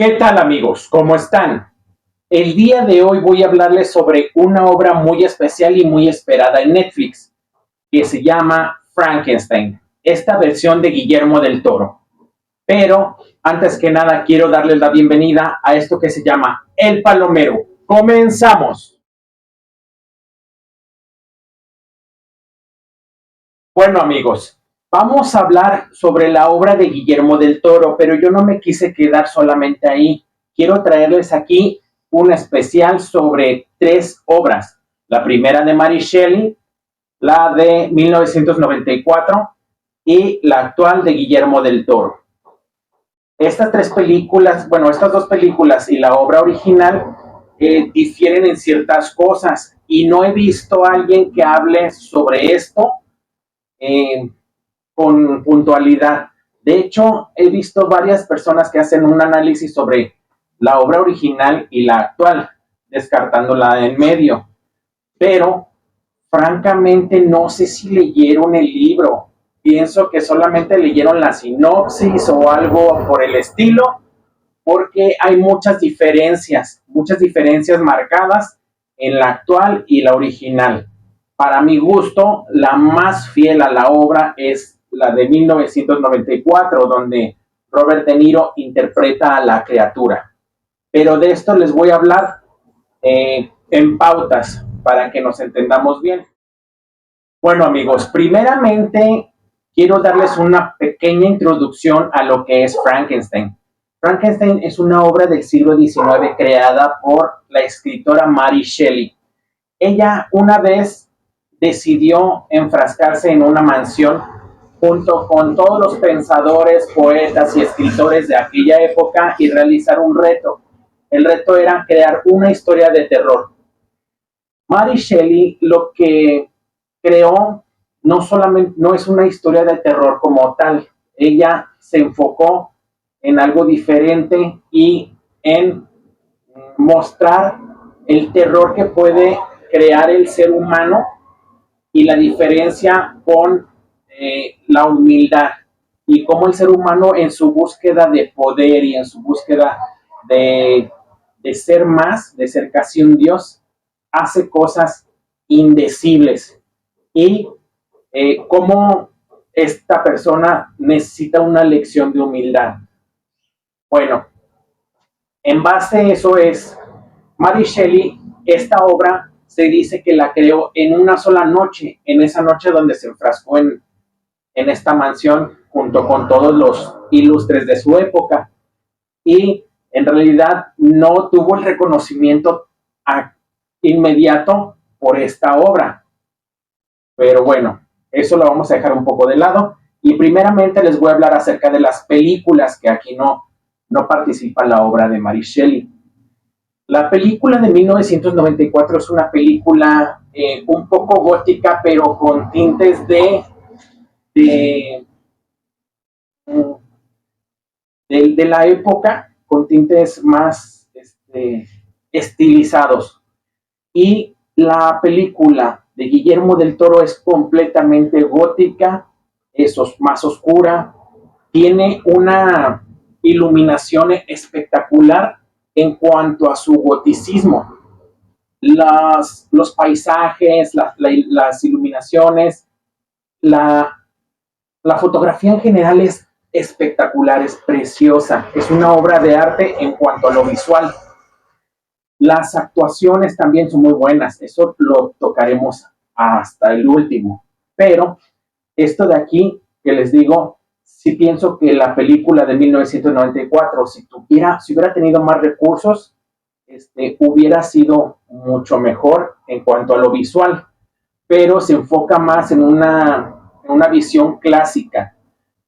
¿Qué tal, amigos? ¿Cómo están? El día de hoy voy a hablarles sobre una obra muy especial y muy esperada en Netflix, que se llama Frankenstein, esta versión de Guillermo del Toro. Pero antes que nada quiero darles la bienvenida a esto que se llama El Palomero. ¡Comenzamos! Bueno, amigos, vamos a hablar sobre la obra de Guillermo del Toro, pero yo no me quise quedar solamente ahí. Quiero traerles aquí un especial sobre tres obras. La primera de Mary Shelley, la de 1994 y la actual de Guillermo del Toro. Estas tres películas, bueno, estas dos películas y la obra original difieren en ciertas cosas y no he visto a alguien que hable sobre esto eh, con puntualidad. De hecho, he visto varias personas que hacen un análisis sobre la obra original y la actual, descartándola de en medio. Pero, francamente, no sé si leyeron el libro. Pienso que solamente leyeron la sinopsis o algo por el estilo, porque hay muchas diferencias marcadas en la actual y la original. Para mi gusto, la más fiel a la obra es la de 1994, donde Robert De Niro interpreta a la criatura. Pero de esto les voy a hablar en pautas para que nos entendamos bien. Bueno, amigos, primeramente quiero darles una pequeña introducción a lo que es Frankenstein. Frankenstein es una obra del siglo XIX creada por la escritora Mary Shelley. Ella una vez decidió enfrascarse en una mansión junto con todos los pensadores, poetas y escritores de aquella época y realizar un reto. El reto era crear una historia de terror. Mary Shelley lo que creó no es una historia de terror como tal. Ella se enfocó en algo diferente y en mostrar el terror que puede crear el ser humano y la diferencia con la humildad y cómo el ser humano en su búsqueda de poder y en su búsqueda de, de ser más, de ser casi un dios, hace cosas indecibles y cómo esta persona necesita una lección de humildad. Bueno, en base a eso es Mary Shelley, esta obra se dice que la creó en una sola noche, en esa noche donde se enfrascó en esta mansión junto con todos los ilustres de su época. Y en realidad no tuvo el reconocimiento inmediato por esta obra. Pero bueno, eso lo vamos a dejar un poco de lado. Y primeramente les voy a hablar acerca de las películas que aquí no participa la obra de Mary Shelley. La película de 1994 es una película un poco gótica, pero con tintes de, de la época, con tintes más estilizados. Y la película de Guillermo del Toro es completamente gótica, es más oscura, tiene una iluminación espectacular en cuanto a su goticismo. Los paisajes, las iluminaciones, la, la fotografía en general es espectacular, es preciosa, es una obra de arte en cuanto a lo visual. Las actuaciones también son muy buenas, eso lo tocaremos hasta el último. Pero esto de aquí, que les digo, sí pienso que la película de 1994, si hubiera tenido más recursos, hubiera sido mucho mejor en cuanto a lo visual, pero se enfoca más en una visión clásica.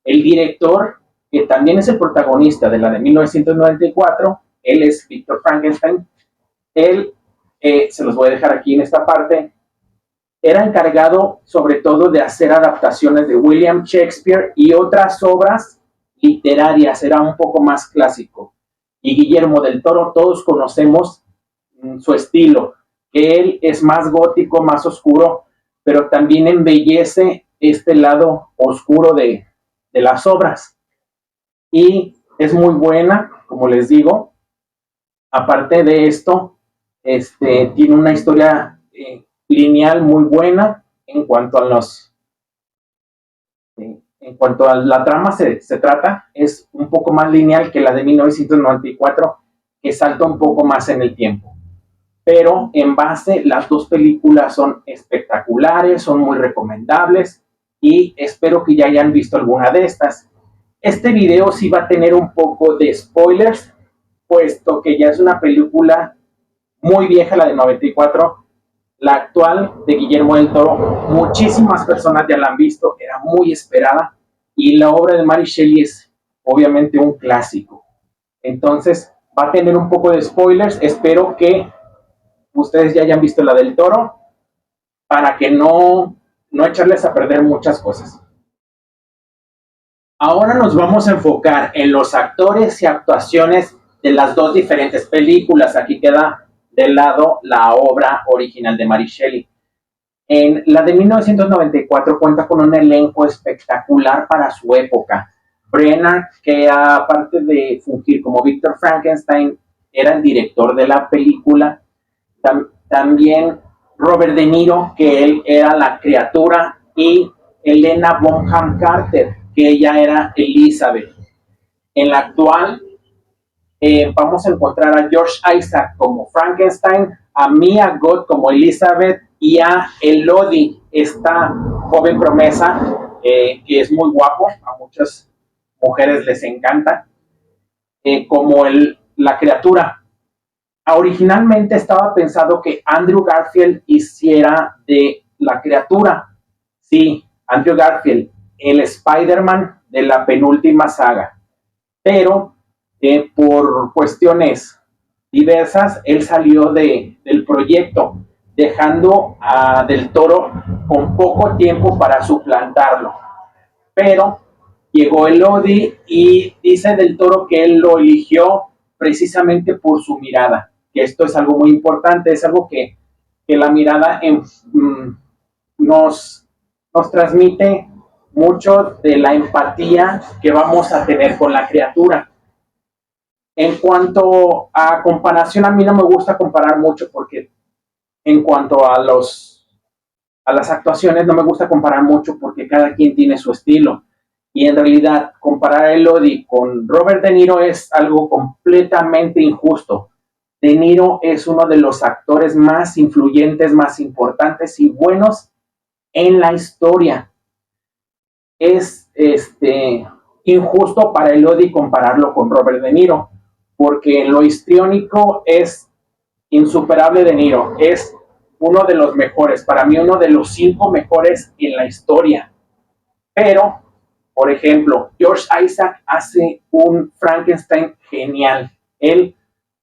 El director, que también es el protagonista de la de 1994, él es Victor Frankenstein. Él, se los voy a dejar aquí en esta parte, era encargado sobre todo de hacer adaptaciones de William Shakespeare y otras obras literarias, era un poco más clásico. Y Guillermo del Toro, todos conocemos su estilo, que él es más gótico, más oscuro, pero también embellece este lado oscuro de las obras. Y es muy buena, como les digo, aparte de esto, tiene una historia lineal muy buena en cuanto a en cuanto a la trama se trata, es un poco más lineal que la de 1994, que salta un poco más en el tiempo. Pero en base, las dos películas son espectaculares, son muy recomendables y espero que ya hayan visto alguna de estas. Este video sí va a tener un poco de spoilers, puesto que ya es una película muy vieja, la de 94. La actual de Guillermo del Toro, muchísimas personas ya la han visto, era muy esperada, y la obra de Mary Shelley es obviamente un clásico. Entonces va a tener un poco de spoilers, espero que ustedes ya hayan visto la del Toro para que no echarles a perder muchas cosas. Ahora nos vamos a enfocar en los actores y actuaciones de las dos diferentes películas. Aquí queda de lado la obra original de Mary Shelley. En la de 1994 cuenta con un elenco espectacular para su época. Brenner, que aparte de fungir como Victor Frankenstein, era el director de la película. También Robert De Niro, que él era la criatura, y Helena Bonham Carter, que ella era Elizabeth. En la actual vamos a encontrar a George Isaac como Frankenstein, a Mia Goth como Elizabeth y a Elodie, esta joven promesa que es muy guapo, a muchas mujeres les encanta, como la criatura. Originalmente estaba pensado que Andrew Garfield hiciera de la criatura. Sí, Andrew Garfield, el Spider-Man de la penúltima saga. Pero por cuestiones diversas, él salió del proyecto, dejando a Del Toro con poco tiempo para suplantarlo. Pero llegó Elodie y dice Del Toro que él lo eligió precisamente por su mirada, que esto es algo muy importante, es algo que la mirada nos transmite mucho de la empatía que vamos a tener con la criatura. En cuanto a comparación, a mí no me gusta comparar mucho porque en cuanto a las actuaciones no me gusta comparar mucho porque cada quien tiene su estilo. Y en realidad comparar a Elodie con Robert De Niro es algo completamente injusto. De Niro es uno de los actores más influyentes, más importantes y buenos en la historia. Es injusto para Elodie compararlo con Robert De Niro, porque en lo histriónico es insuperable De Niro, es uno de los mejores, para mí uno de los 5 mejores en la historia. Pero, por ejemplo, George Isaac hace un Frankenstein genial. Él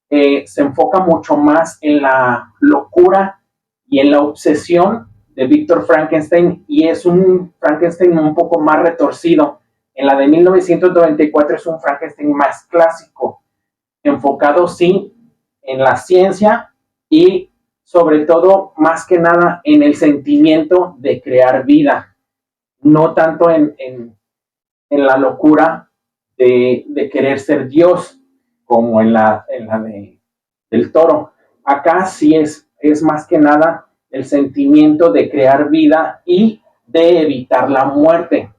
se enfoca mucho más en la locura y en la obsesión de Victor Frankenstein, y es un Frankenstein un poco más retorcido. En la de 1994 es un Frankenstein más clásico, enfocado sí en la ciencia y sobre todo, más que nada, en el sentimiento de crear vida, no tanto en la locura de querer ser Dios, como en la del Toro. Acá sí es más que nada el sentimiento de crear vida y de evitar la muerte.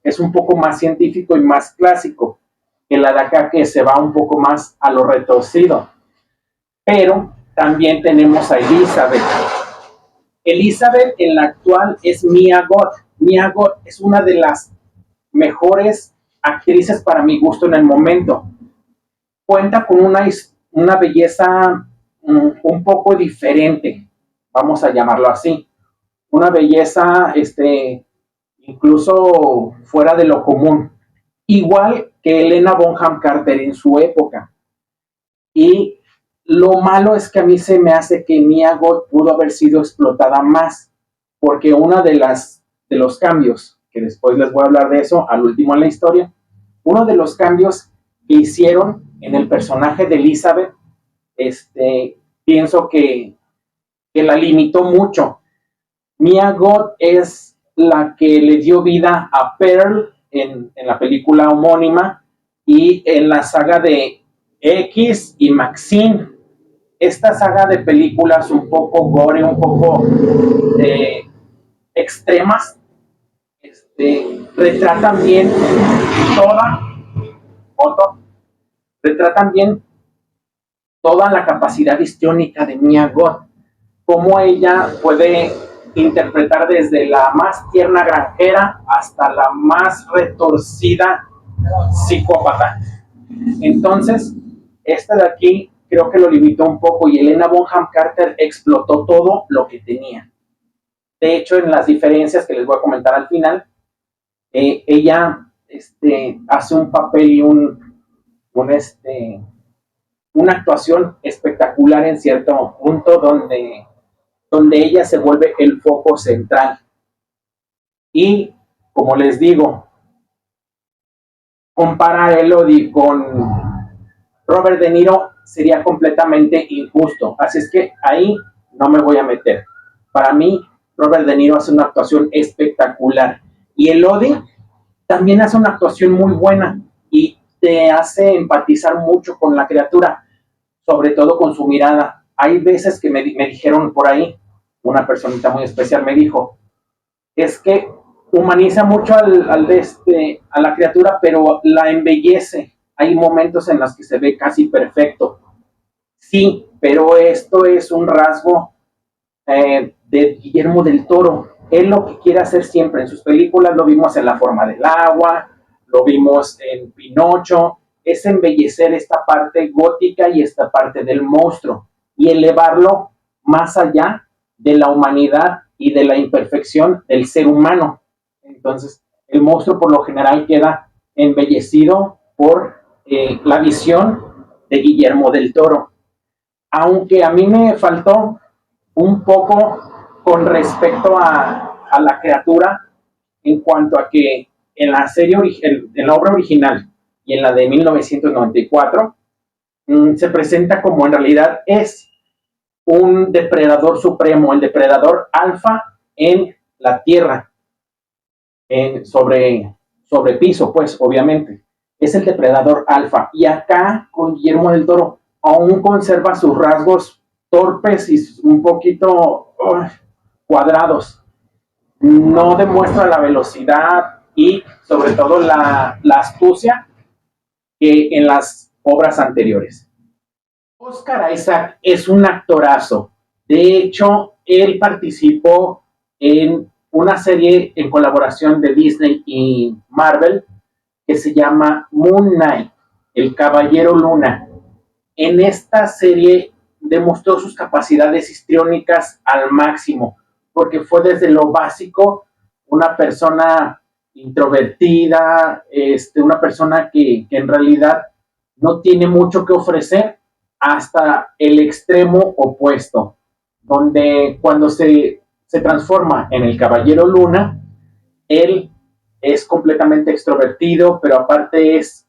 Es un poco más científico y más clásico que la de acá, que se va un poco más a lo retorcido. Pero también tenemos a Elizabeth. Elizabeth en la actual es Mia Goth. Mia Goth es una de las mejores actrices para mi gusto en el momento. Cuenta con una belleza un poco diferente, vamos a llamarlo así. Una belleza incluso fuera de lo común. Igual que Helena Bonham Carter en su época. Y lo malo es que a mí se me hace que Mia Goth pudo haber sido explotada más, porque uno de los cambios, que después les voy a hablar de eso al último en la historia, uno de los cambios que hicieron en el personaje de Elizabeth, pienso que la limitó mucho. Mia Goth es la que le dio vida a Pearl en la película homónima, y en la saga de X y Maxine. Esta saga de películas un poco gore, un poco eh, extremas, retratan bien toda, otro, retratan bien toda la capacidad histriónica de Mia Goth, cómo ella puede interpretar desde la más tierna granjera hasta la más retorcida psicópata. Entonces, esta de aquí creo que lo limitó un poco y Helena Bonham Carter explotó todo lo que tenía. De hecho, en las diferencias que les voy a comentar al final, ella hace un papel y una actuación espectacular en cierto punto donde ella se vuelve el foco central. Y, como les digo, comparar a Elodie con Robert De Niro sería completamente injusto. Así es que ahí no me voy a meter. Para mí, Robert De Niro hace una actuación espectacular. Y Elodie también hace una actuación muy buena y te hace empatizar mucho con la criatura, sobre todo con su mirada. Hay veces que me dijeron por ahí, una personita muy especial me dijo, es que humaniza mucho a la criatura, pero la embellece. Hay momentos en los que se ve casi perfecto. Sí, pero esto es un rasgo de Guillermo del Toro. Él lo que quiere hacer siempre en sus películas, lo vimos en La forma del agua, lo vimos en Pinocho, es embellecer esta parte gótica y esta parte del monstruo y elevarlo más allá de la humanidad y de la imperfección del ser humano. Entonces, el monstruo por lo general queda embellecido por la visión de Guillermo del Toro. Aunque a mí me faltó un poco con respecto a la criatura en cuanto a que en la serie en la obra original y en la de 1994 se presenta como en realidad es un depredador supremo, el depredador alfa en la tierra, sobre piso, pues obviamente es el depredador alfa. Y acá con Guillermo del Toro aún conserva sus rasgos torpes y un poquito cuadrados. No demuestra la velocidad y sobre todo la astucia que en las obras anteriores. Oscar Isaac es un actorazo. De hecho, él participó en una serie en colaboración de Disney y Marvel que se llama Moon Knight, el Caballero Luna. En esta serie demostró sus capacidades histriónicas al máximo, porque fue desde lo básico una persona introvertida, una persona que en realidad no tiene mucho que ofrecer, hasta el extremo opuesto, donde cuando se transforma en el Caballero Luna, él es completamente extrovertido, pero aparte es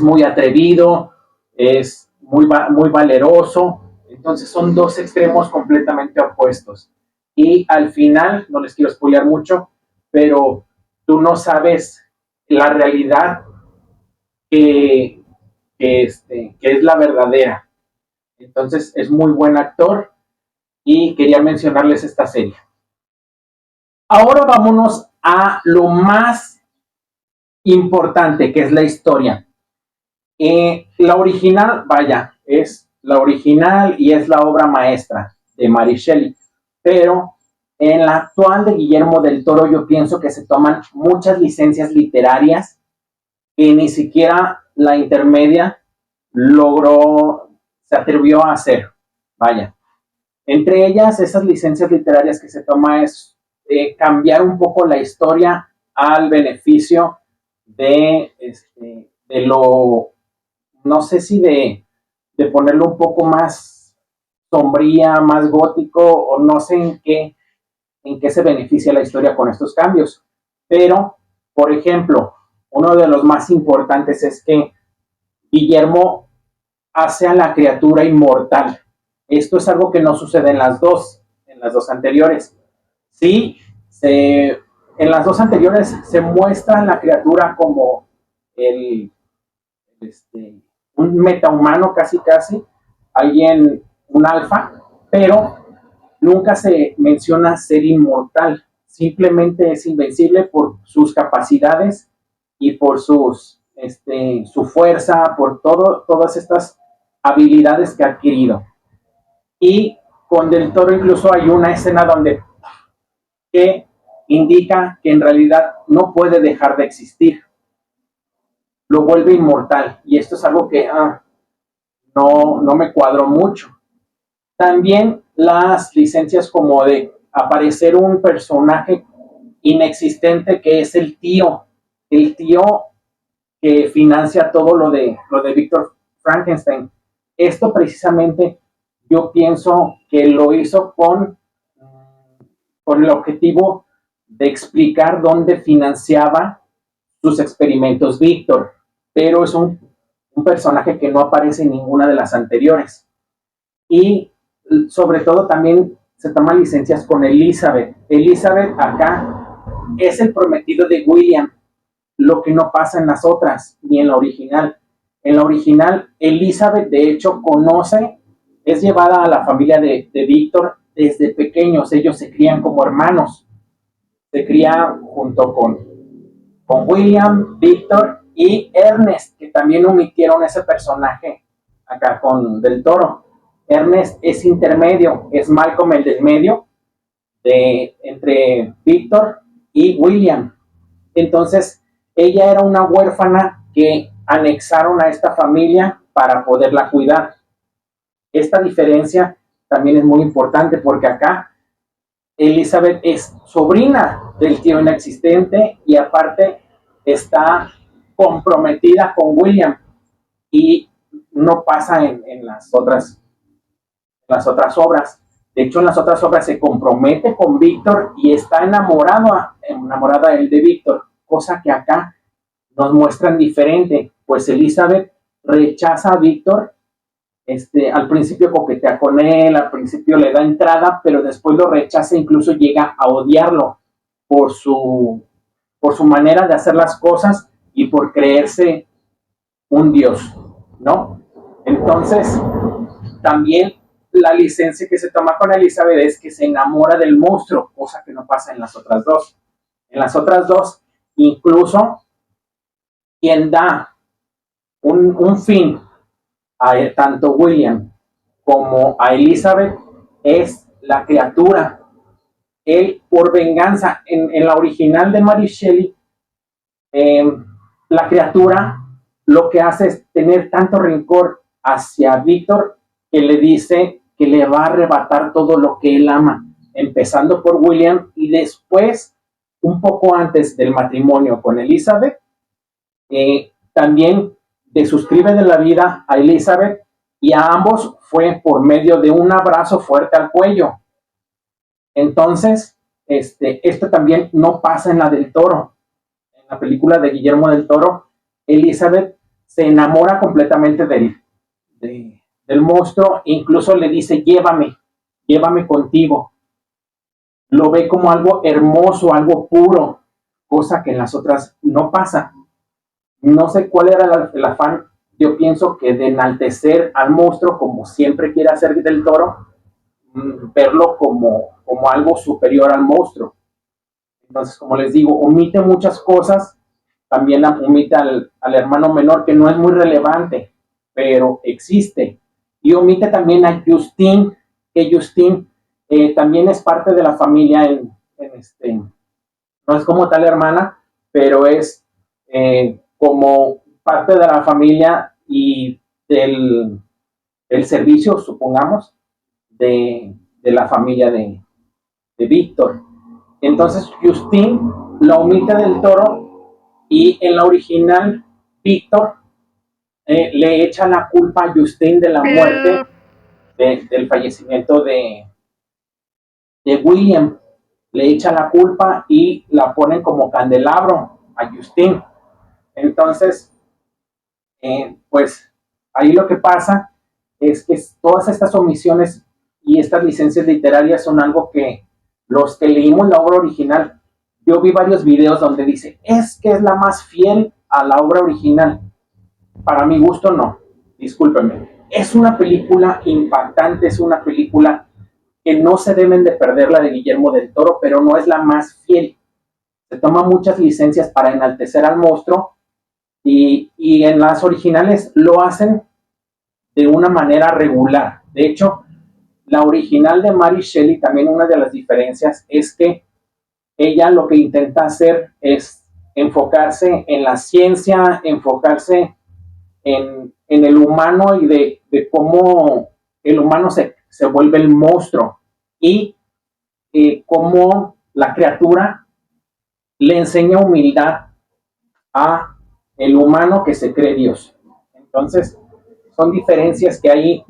muy atrevido, es muy valeroso. Entonces son dos extremos completamente opuestos. Y al final, no les quiero spoilear mucho, pero tú no sabes la realidad que, que es la verdadera. Entonces es muy buen actor y quería mencionarles esta serie. Ahora vámonos a lo más importante, que es la historia. La original, vaya, es la original y es la obra maestra de Mary Shelley, pero en la actual de Guillermo del Toro yo pienso que se toman muchas licencias literarias que ni siquiera la intermedia se atrevió a hacer, vaya. Entre ellas, esas licencias literarias que se toma es cambiar un poco la historia al beneficio de lo, no sé si de ponerlo un poco más sombría, más gótico, o no sé en qué se beneficia la historia con estos cambios. Pero, por ejemplo, uno de los más importantes es que Guillermo hace a la criatura inmortal. Esto es algo que no sucede en las dos anteriores. Sí, en las dos anteriores se muestra la criatura como el un metahumano casi casi, alguien, un alfa, pero nunca se menciona ser inmortal, simplemente es invencible por sus capacidades y por su fuerza, por todas estas habilidades que ha adquirido. Y con Del Toro incluso hay una escena donde que indica que en realidad no puede dejar de existir, lo vuelve inmortal, y esto es algo que no me cuadró mucho. También las licencias como de aparecer un personaje inexistente que es el tío que financia todo lo de Víctor Frankenstein. Esto precisamente yo pienso que lo hizo con el objetivo de explicar dónde financiaba sus experimentos Víctor, pero es un personaje que no aparece en ninguna de las anteriores. Y sobre todo también se toman licencias con Elizabeth. Elizabeth acá es el prometido de William, lo que no pasa en las otras, ni en la original. En la original, Elizabeth de hecho es llevada a la familia de Víctor desde pequeños, ellos se crían como hermanos, se crían junto con William, Víctor y Ernest, que también omitieron ese personaje acá con Del Toro. Ernest es intermedio, es Malcolm el del medio, entre Víctor y William. Entonces, ella era una huérfana que anexaron a esta familia para poderla cuidar. Esta diferencia también es muy importante porque acá Elizabeth es sobrina del tío inexistente y aparte está comprometida con William, y no pasa en las otras obras. De hecho, en las otras obras se compromete con Víctor y está enamorada él de Víctor, cosa que acá nos muestran diferente, pues Elizabeth rechaza a Víctor, al principio coquetea con él, al principio le da entrada, pero después lo rechaza, incluso llega a odiarlo por por su manera de hacer las cosas y por creerse un dios, ¿no? Entonces, también la licencia que se toma con Elizabeth es que se enamora del monstruo, cosa que no pasa en las otras dos. En las otras dos, incluso quien da un fin a tanto William como a Elizabeth es la criatura. Él, por venganza, en la original de Mary Shelley, la criatura lo que hace es tener tanto rencor hacia Víctor que le dice que le va a arrebatar todo lo que él ama, empezando por William y después, un poco antes del matrimonio con Elizabeth, también le suscribe de la vida a Elizabeth, y a ambos fue por medio de un abrazo fuerte al cuello. Entonces, esto también no pasa en la del Toro. En la película de Guillermo del Toro, Elizabeth se enamora completamente del monstruo, incluso le dice, llévame contigo. Lo ve como algo hermoso, algo puro, cosa que en las otras no pasa. No sé cuál era el afán, yo pienso que de enaltecer al monstruo, como siempre quiere hacer Del Toro, verlo como algo superior al monstruo. Entonces, como les digo, omite muchas cosas, también omite al hermano menor, que no es muy relevante, pero existe. Y omite también a Justine, que Justine también es parte de la familia, no es como tal hermana, pero es como parte de la familia y del servicio, supongamos, de la familia de Víctor. Entonces Justine la omite Del Toro, y en la original Víctor le echa la culpa a Justine de la muerte, del fallecimiento de William. Le echa la culpa y la ponen como candelabro a Justine. Entonces, pues ahí lo que pasa es que todas estas omisiones y estas licencias literarias son algo que los que leímos la obra original, yo vi varios videos donde dice, es que es la más fiel a la obra original. Para mi gusto, no. Discúlpenme. Es una película impactante, es una película que no se deben de perder, la de Guillermo del Toro, pero no es la más fiel. Se toma muchas licencias para enaltecer al monstruo y en las originales lo hacen de una manera regular. De hecho, la original de Mary Shelley, también una de las diferencias es que ella lo que intenta hacer es enfocarse en la ciencia, enfocarse en el humano y de cómo el humano se vuelve el monstruo y cómo la criatura le enseña humildad a el humano que se cree Dios. Entonces, son diferencias que ahí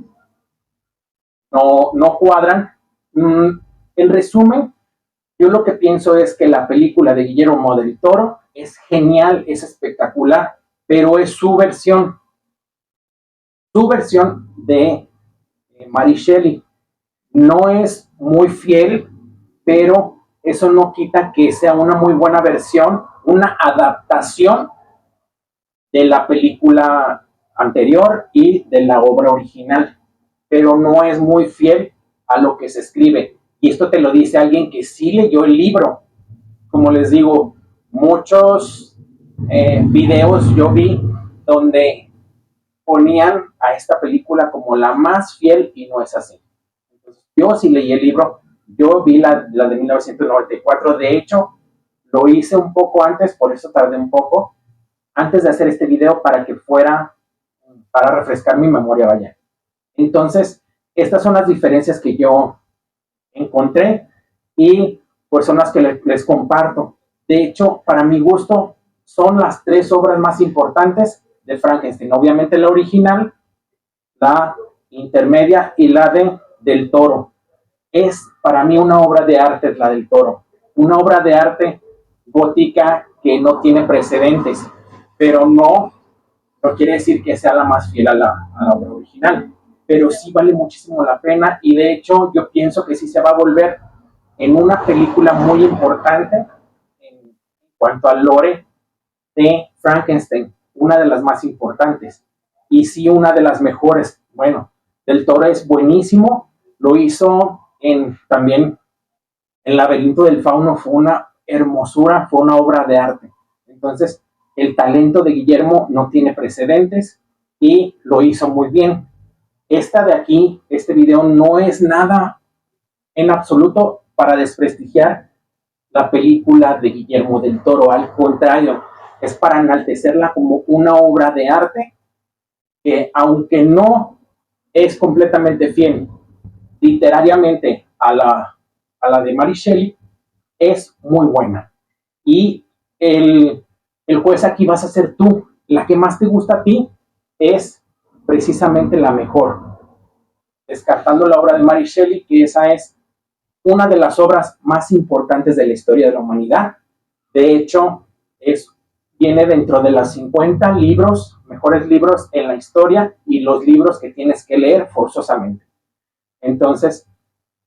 no cuadran. En resumen, yo lo que pienso es que la película de Guillermo del Toro es genial, es espectacular, pero es su versión de Mary Shelley. No es muy fiel, pero eso no quita que sea una muy buena versión, una adaptación de la película anterior y de la obra original, pero no es muy fiel a lo que se escribe. Y esto te lo dice alguien que sí leyó el libro. Como les digo, muchos videos yo vi donde ponían a esta película como la más fiel y no es así. Entonces, yo sí leí el libro, yo vi la de 1994, de hecho, lo hice un poco antes, por eso tardé un poco, antes de hacer este video para que fuera, para refrescar mi memoria, vaya. Entonces, estas son las diferencias que yo encontré y pues son las que les comparto. De hecho, para mi gusto, son las tres obras más importantes de Frankenstein. Obviamente la original, la intermedia y la del Toro. Es para mí una obra de arte, la del Toro. Una obra de arte gótica que no tiene precedentes, pero no quiere decir que sea la más fiel a la obra original, pero sí vale muchísimo la pena y de hecho yo pienso que sí se va a volver en una película muy importante en cuanto al lore de Frankenstein, una de las más importantes y sí una de las mejores. Bueno, Del Toro es buenísimo, lo hizo también El laberinto del fauno, fue una hermosura, fue una obra de arte. Entonces, el talento de Guillermo no tiene precedentes y lo hizo muy bien. Esta de aquí, este video, no es nada en absoluto para desprestigiar la película de Guillermo del Toro. Al contrario, es para enaltecerla como una obra de arte que, aunque no es completamente fiel literariamente a la de Mary Shelley, es muy buena. Y el juez aquí vas a ser tú. La que más te gusta a ti es precisamente la mejor. Descartando la obra de Mary Shelley, que esa es una de las obras más importantes de la historia de la humanidad. De hecho, viene dentro de los 50 libros, mejores libros en la historia y los libros que tienes que leer forzosamente. Entonces,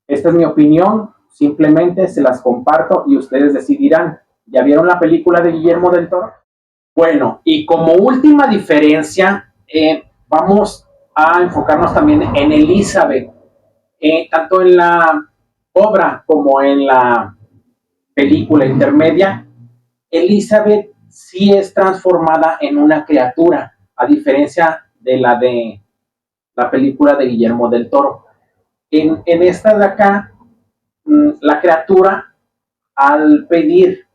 esta es mi opinión, simplemente se las comparto y ustedes decidirán. ¿Ya vieron la película de Guillermo del Toro? Bueno, y como última diferencia, vamos a enfocarnos también en Elizabeth, tanto en la obra como en la película intermedia. Elizabeth sí es transformada en una criatura, a diferencia de la película de Guillermo del Toro. En esta de acá, la criatura, al pedir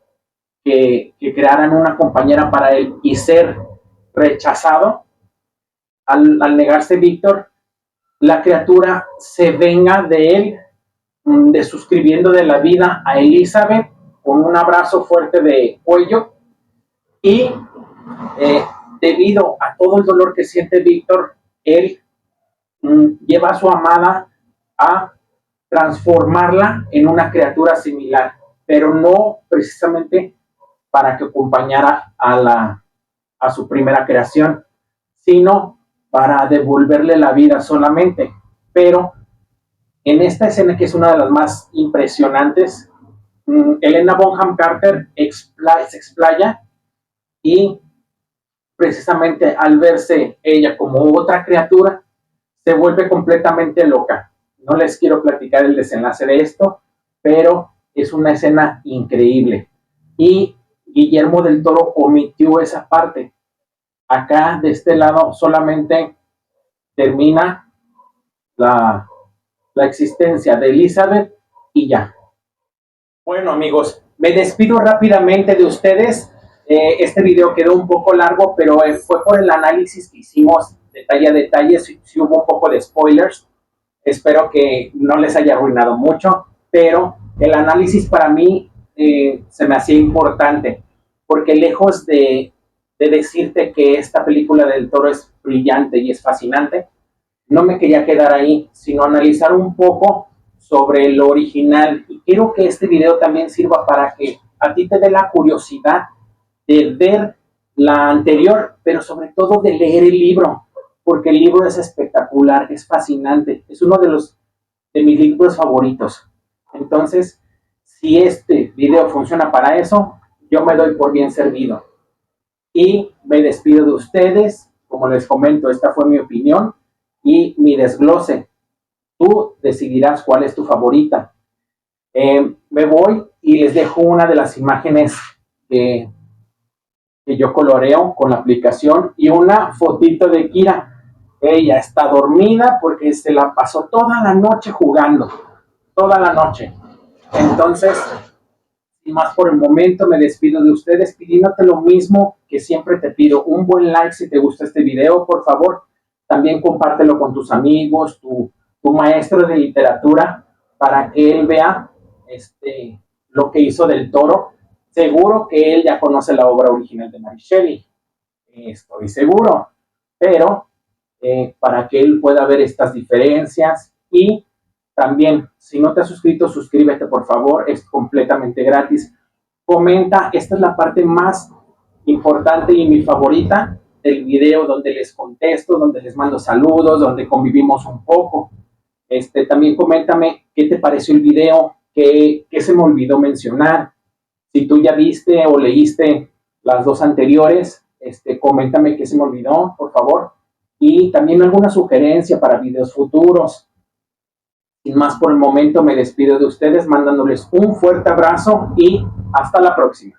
que crearan una compañera para él y ser rechazado, al negarse Víctor, la criatura se venga de él, de suscribiendo de la vida a Elizabeth con un abrazo fuerte de cuello y debido a todo el dolor que siente Víctor, él lleva a su amada a transformarla en una criatura similar, pero no precisamente para que acompañara a su primera creación, sino para devolverle la vida solamente. Pero en esta escena, que es una de las más impresionantes, Helena Bonham Carter se explaya y precisamente al verse ella como otra criatura, se vuelve completamente loca. No les quiero platicar el desenlace de esto, pero es una escena increíble. Y Guillermo del Toro omitió esa parte. Acá, de este lado, solamente termina la existencia de Elizabeth y ya. Bueno, amigos, me despido rápidamente de ustedes. Este video quedó un poco largo, pero fue por el análisis que hicimos detalle a detalle. Si hubo un poco de spoilers. Espero que no les haya arruinado mucho, pero el análisis para mí se me hacía importante, porque lejos de decirte que esta película del Toro es brillante y es fascinante, no me quería quedar ahí, sino analizar un poco sobre lo original. Y quiero que este video también sirva para que a ti te dé la curiosidad de ver la anterior, pero sobre todo de leer el libro, porque el libro es espectacular, es fascinante, es uno de mis libros favoritos. Entonces, si este video funciona para eso, yo me doy por bien servido. Y me despido de ustedes. Como les comento, esta fue mi opinión y mi desglose. Tú decidirás cuál es tu favorita. Me voy y les dejo una de las imágenes que yo coloreo con la aplicación y una fotito de Kira. Ella está dormida porque se la pasó toda la noche jugando, toda la noche. Entonces, sin más por el momento, me despido de ustedes pidiéndote lo mismo que siempre te pido. Un buen like si te gusta este video, por favor. También compártelo con tus amigos, tu maestro de literatura, para que él vea lo que hizo del Toro. Seguro que él ya conoce la obra original de Mary Shelley, estoy seguro, pero para que él pueda ver estas diferencias. Y también, si no te has suscrito, suscríbete por favor, es completamente gratis. Comenta, esta es la parte más importante y mi favorita del video, donde les contesto, donde les mando saludos, donde convivimos un poco. También coméntame qué te pareció el video, qué se me olvidó mencionar. Si tú ya viste o leíste las dos anteriores, coméntame qué se me olvidó, por favor. Y también alguna sugerencia para videos futuros. Sin más por el momento, me despido de ustedes mandándoles un fuerte abrazo y hasta la próxima.